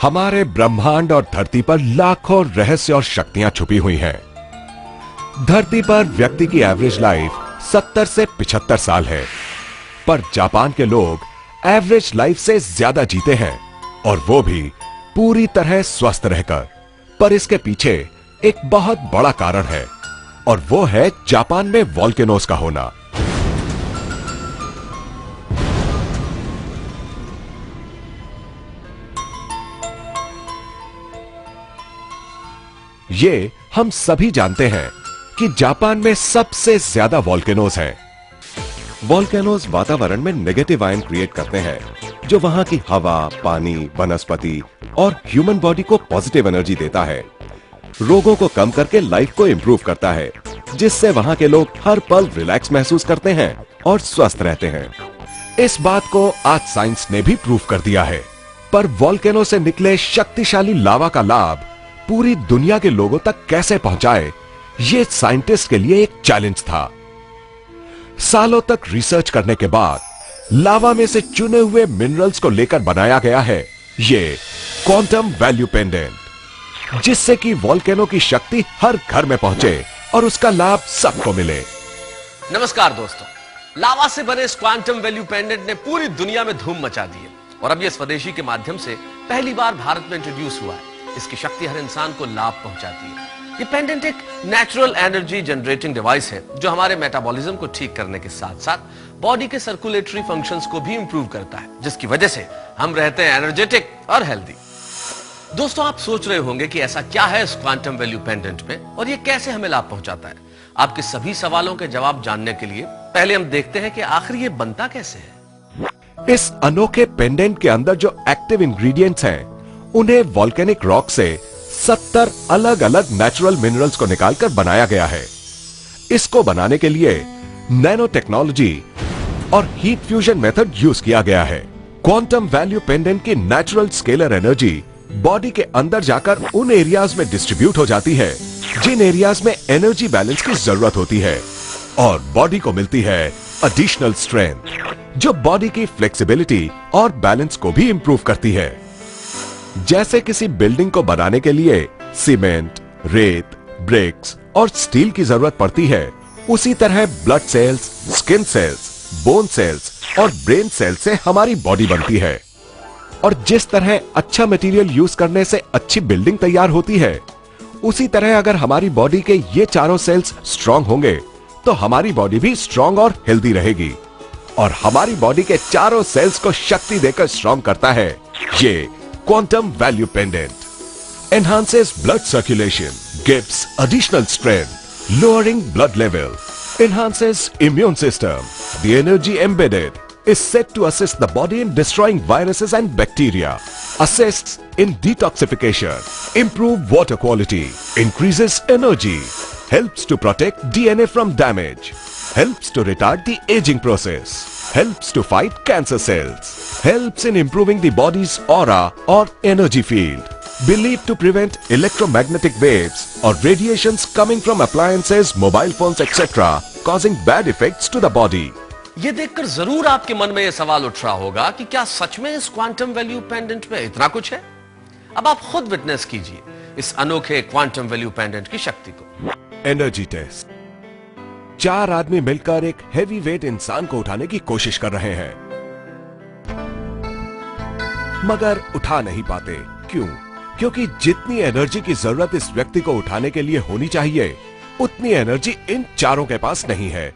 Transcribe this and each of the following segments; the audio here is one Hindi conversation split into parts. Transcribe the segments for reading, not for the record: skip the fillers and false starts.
हमारे ब्रह्मांड और धरती पर लाखों रहस्य और शक्तियां छुपी हुई हैं। धरती पर व्यक्ति की एवरेज लाइफ 70 से 75 साल है, पर जापान के लोग एवरेज लाइफ से ज्यादा जीते हैं, और वो भी पूरी तरह स्वस्थ रहकर। पर इसके पीछे एक बहुत बड़ा कारण है, और वो है जापान में वोल्केनोज का होना। ये हम सभी जानते हैं कि जापान में सबसे ज्यादा वोल्केनोज हैं। वोल्केनोज वातावरण में नेगेटिव आयन क्रिएट करते हैं, जो वहां की हवा, पानी, वनस्पति और ह्यूमन बॉडी को पॉजिटिव एनर्जी देता है। रोगों को कम करके लाइफ को इंप्रूव करता है, जिससे वहां के लोग हर पल रिलैक्स महसूस करते हैं और स्वस्थ रहते हैं। इस बात को आज साइंस ने भी प्रूव कर दिया है। पर वोल्केनो से निकले शक्तिशाली लावा का लाभ पूरी दुनिया के लोगों तक कैसे पहुंचाए, ये साइंटिस्ट के लिए एक चैलेंज था। सालों तक रिसर्च करने के बाद लावा में से चुने हुए मिनरल्स को लेकर बनाया गया है ये क्वांटम वैल्यू पेंडेंट, जिससे कि वोल्केनो की शक्ति हर घर में पहुंचे और उसका लाभ सबको मिले। नमस्कार दोस्तों, लावा से बने इस क्वांटम वैल्यू पेंडेंट ने पूरी दुनिया में धूम मचा दी है, और अब ये स्वदेशी के माध्यम से पहली बार भारत में इंट्रोड्यूस हुआ है। इसकी शक्ति हर इंसान को लाभ पहुंचाती है। ये पेंडेंट एक नेचुरल एनर्जी जनरेटिंग डिवाइस है, जो हमारे मेटाबॉलिज्म को ठीक करने के साथ साथ बॉडी के सर्कुलेटरी फंक्शंस को भी इंप्रूव करता है, जिसकी वजह से हम रहते हैं एनर्जेटिक और हेल्दी। दोस्तों, आप सोच रहे होंगे कि ऐसा क्या है इस क्वांटम वैल्यू पेंडेंट में और ये कैसे हमें लाभ पहुंचाता है। आपके सभी सवालों के जवाब जानने के लिए पहले हम देखते हैं कि आखिर ये बनता कैसे है। इस अनोखे पेंडेंट के अंदर जो एक्टिव इंग्रेडिएंट्स हैं, उन्हें वोल्केनिक रॉक से 70 अलग अलग नेचुरल मिनरल्स को निकालकर बनाया गया है। इसको बनाने के लिए नैनो टेक्नोलॉजी और हीट फ्यूजन मेथड यूज किया गया है। क्वांटम वैल्यू पेंडेंट की नेचुरल स्केलर एनर्जी बॉडी के अंदर जाकर उन एरियाज में डिस्ट्रीब्यूट हो जाती है जिन एरियाज में एनर्जी बैलेंस की जरूरत होती है, और बॉडी को मिलती है एडिशनल स्ट्रेंथ, जो बॉडी की फ्लेक्सिबिलिटी और बैलेंस को भी इंप्रूव करती है। जैसे किसी बिल्डिंग को बनाने के लिए सीमेंट, रेत, ब्रिक्स और स्टील की जरूरत पड़ती है, उसी तरह blood cells, skin cells, bone cells और ब्रेन सेल्स से हमारी बॉडी बनती है। और जिस तरह अच्छा मटेरियल यूज करने से अच्छी बिल्डिंग तैयार होती है, उसी तरह अगर हमारी बॉडी के ये चारों सेल्स स्ट्रांग होंगे तो हमारी बॉडी भी स्ट्रांग और हेल्दी रहेगी। और हमारी बॉडी के चारों सेल्स को शक्ति देकर स्ट्रांग करता है ये quantum value pendant. Enhances blood circulation, gives additional strength, lowering blood level, enhances immune system. The energy embedded is said to assist the body in destroying viruses and bacteria, assists in detoxification, improve water quality, increases energy, helps to protect DNA from damage, helps to retard the aging process, helps to fight cancer cells, helps in improving the body's aura or energy field, believed to prevent electromagnetic waves or radiations coming from appliances, mobile phones, etc., causing bad effects to the body. ये देखकर जरूर आपके मन में यह सवाल उठ रहा होगा कि क्या सच में इस क्वांटम वैल्यू पेंडेंट में इतना कुछ है। अब आप खुद विटनेस कीजिए इस अनोखे क्वांटम वैल्यू पेंडेंट की शक्ति को। Energy test. 4 आदमी मिलकर एक हैवी वेट इंसान को उठाने की कोशिश कर रहे हैं, मगर उठा नहीं पाते। क्यों? क्योंकि जितनी एनर्जी की जरूरत इस व्यक्ति को उठाने के लिए होनी चाहिए, उतनी एनर्जी इन चारों के पास नहीं है।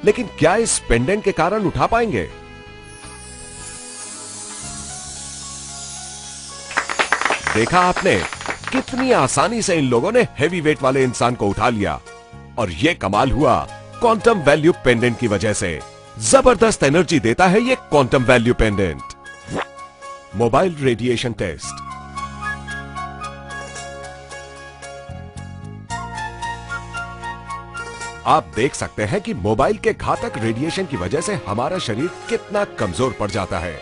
लेकिन क्या इस पेंडेंट के कारण उठा पाएंगे? देखा आपने कितनी आसानी से इन लोगों ने हैवी वेट वाले इंसान को उठा लिया, और यह कमाल हुआ क्वांटम वैल्यू पेंडेंट की वजह से। जबरदस्त एनर्जी देता है ये quantum value pendant. Mobile radiation test. आप देख सकते हैं कि मोबाइल के घातक रेडिएशन की वजह से हमारा शरीर कितना कमजोर पड़ जाता है।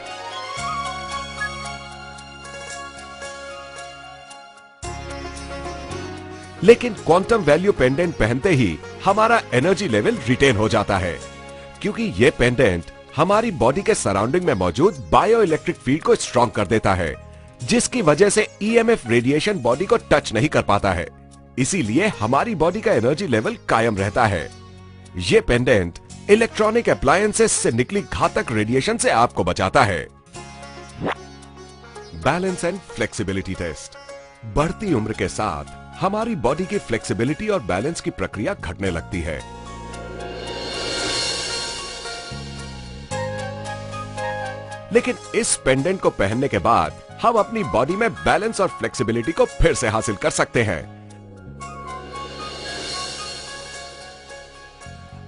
लेकिन क्वांटम वैल्यू पेंडेंट पहनते ही हमारा एनर्जी लेवल रिटेन हो जाता है, क्योंकि यह पेंडेंट हमारी बॉडी के सराउंडिंग में मौजूद बायो इलेक्ट्रिक फील्ड को स्ट्रॉन्ग कर देता है, जिसकी वजह से ईएमएफ रेडिएशन बॉडी को टच नहीं कर पाता है। इसीलिए हमारी बॉडी का एनर्जी लेवल कायम रहता है। ये पेंडेंट इलेक्ट्रॉनिक अप्लायंसेस से निकली घातक रेडिएशन से आपको बचाता है। Balance and flexibility test. बढ़ती उम्र के साथ हमारी बॉडी की फ्लेक्सिबिलिटी और बैलेंस की प्रक्रिया घटने लगती है। लेकिन इस पेंडेंट को पहनने के बाद हम अपनी बॉडी में बैलेंस और फ्लेक्सिबिलिटी को फिर से हासिल कर सकते हैं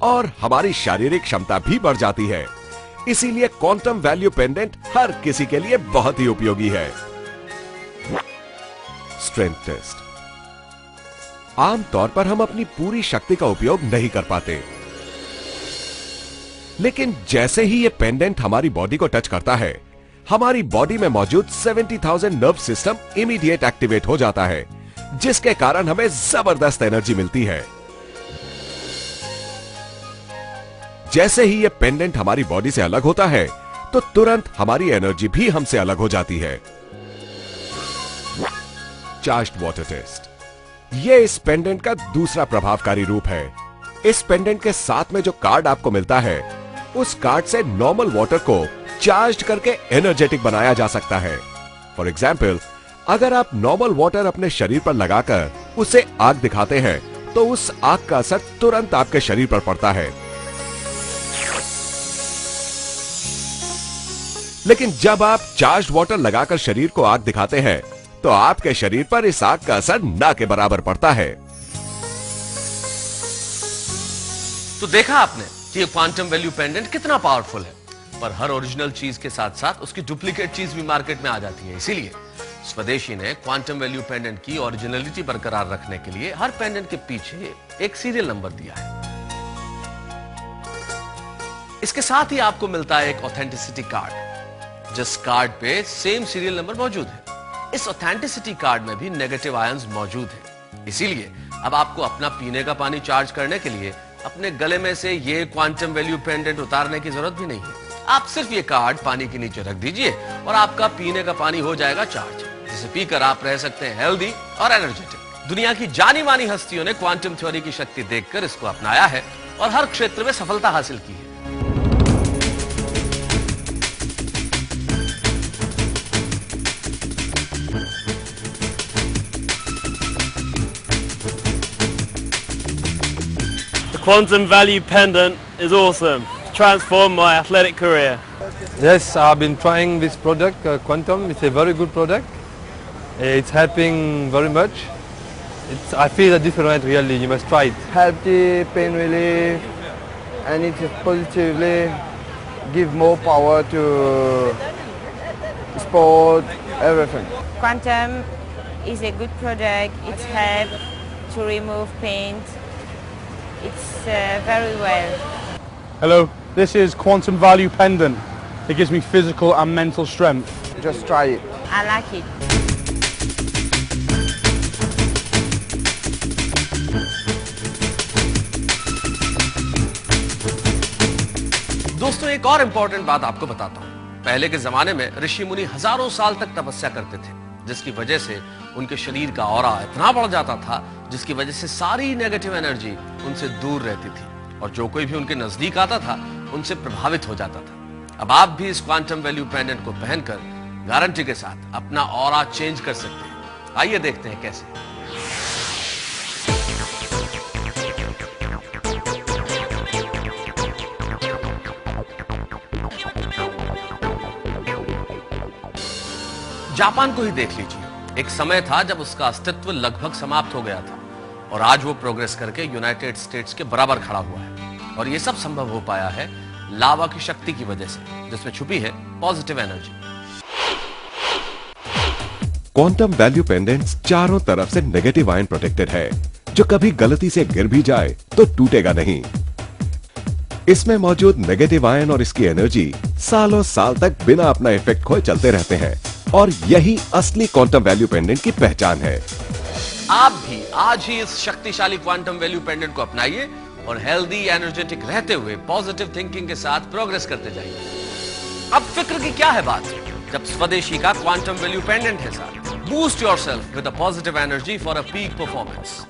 और हमारी शारीरिक क्षमता भी बढ़ जाती है। इसीलिए क्वांटम वैल्यू पेंडेंट हर किसी के लिए बहुत ही उपयोगी है। Strength test. आमतौर पर हम अपनी पूरी शक्ति का उपयोग नहीं कर पाते, लेकिन जैसे ही ये पेंडेंट हमारी बॉडी को टच करता है, हमारी बॉडी में मौजूद 70,000 नर्व सिस्टम इमीडिएट एक्टिवेट हो जाता है, जिसके कारण हमें जबरदस्त एनर्जी मिलती है। जैसे ही ये पेंडेंट हमारी बॉडी से अलग होता है, तो तुरंत हमारी एनर्जी भी हमसे अलग हो जाती है। Charged water test. ये इस पेंडेंट का दूसरा प्रभावकारी रूप है। इस पेंडेंट के साथ में जो कार्ड आपको मिलता है, उस कार्ड से नॉर्मल वाटर को चार्ज करके एनर्जेटिक बनाया जा सकता है। फॉर एग्जाम्पल, अगर आप नॉर्मल वाटर अपने शरीर पर लगाकर उसे आग दिखाते हैं, तो उस आग का असर तुरंत आपके शरीर पर पड़ता है। लेकिन जब आप चार्ज्ड वाटर लगाकर शरीर को आग दिखाते हैं, तो आपके शरीर पर इस आग का असर ना के बराबर पड़ता है। तो देखा आपने कि ये क्वांटम वैल्यू पेंडेंट कितना पावरफुल है, पर हर ओरिजिनल चीज के साथ साथ उसकी डुप्लीकेट चीज भी मार्केट में आ जाती है। इसीलिए स्वदेशी ने क्वांटम वैल्यू पेंडेंट की ओरिजिनलिटी बरकरार रखने के लिए हर पेंडेंट के पीछे एक सीरियल नंबर दिया है। इसके साथ ही आपको मिलता है एक ऑथेंटिसिटी कार्ड, जिस कार्ड पे सेम सीरियल नंबर मौजूद है। इस ऑथेंटिसिटी कार्ड में भी नेगेटिव आयंस मौजूद हैं। इसीलिए अब आपको अपना पीने का पानी चार्ज करने के लिए अपने गले में से ये क्वांटम वैल्यू पेंडेंट उतारने की जरूरत भी नहीं है। आप सिर्फ ये कार्ड पानी के नीचे रख दीजिए और आपका पीने का पानी हो जाएगा चार्ज, जिसे पीकर आप रह सकते हैं हेल्दी और एनर्जेटिक। दुनिया की जानी मानी हस्तियों ने क्वांटम थ्योरी की शक्ति देखकर इसको अपनाया है और हर क्षेत्र में सफलता हासिल की है। Quantum Value Pendant is awesome. Transformed my athletic career. Yes, I've been trying this product, Quantum. It's a very good product. It's helping very much. I feel a different really. You must try it. Healthy, pain relief, and it positively give more power to sport, everything. Quantum is a good product. It helps to remove pain. It's very well. Hello, this is Quantum Value Pendant. It gives me physical and mental strength. Just try it. I like it. दोस्तों, एक और इंपॉर्टेंट बात आपको बताता हूं। पहले के जमाने में ऋषि मुनि हजारों साल तक तपस्या करते थे, जिसकी वजह से उनके शरीर का ऑरा इतना बढ़ जाता था, जिसकी वजह से सारी नेगेटिव एनर्जी उनसे दूर रहती थी और जो कोई भी उनके नजदीक आता था उनसे प्रभावित हो जाता था। अब आप भी इस क्वांटम वैल्यू पेंडेंट को पहनकर गारंटी के साथ अपना ऑरा चेंज कर सकते हैं। आइए देखते हैं कैसे। जापान को ही देख लीजिए। एक समय था जब उसका अस्तित्व लगभग समाप्त हो गया था और आज वो प्रोग्रेस करके यूनाइटेड स्टेट्स के बराबर खड़ा हुआ है। और ये सब संभव हो पाया है लावा की शक्ति की वजह से, जिसमें छुपी है positive energy. Quantum value pendants चारों तरफ से नेगेटिव आयन प्रोटेक्टेड है, जो कभी गलती से गिर भी जाए तो टूटेगा नहीं। इसमें मौजूद नेगेटिव आयन और इसकी एनर्जी सालों साल तक बिना अपना इफेक्ट खोए चलते रहते हैं और यही असली क्वांटम वैल्यू पेंडेंट की पहचान है। आप भी आज ही इस शक्तिशाली क्वांटम वैल्यू पेंडेंट को अपनाइए और हेल्दी एनर्जेटिक रहते हुए पॉजिटिव थिंकिंग के साथ प्रोग्रेस करते जाइए। अब फिक्र की क्या है बात, जब स्वदेशी का क्वांटम वैल्यू पेंडेंट है साथ। Boost yourself with a positive energy for a peak performance.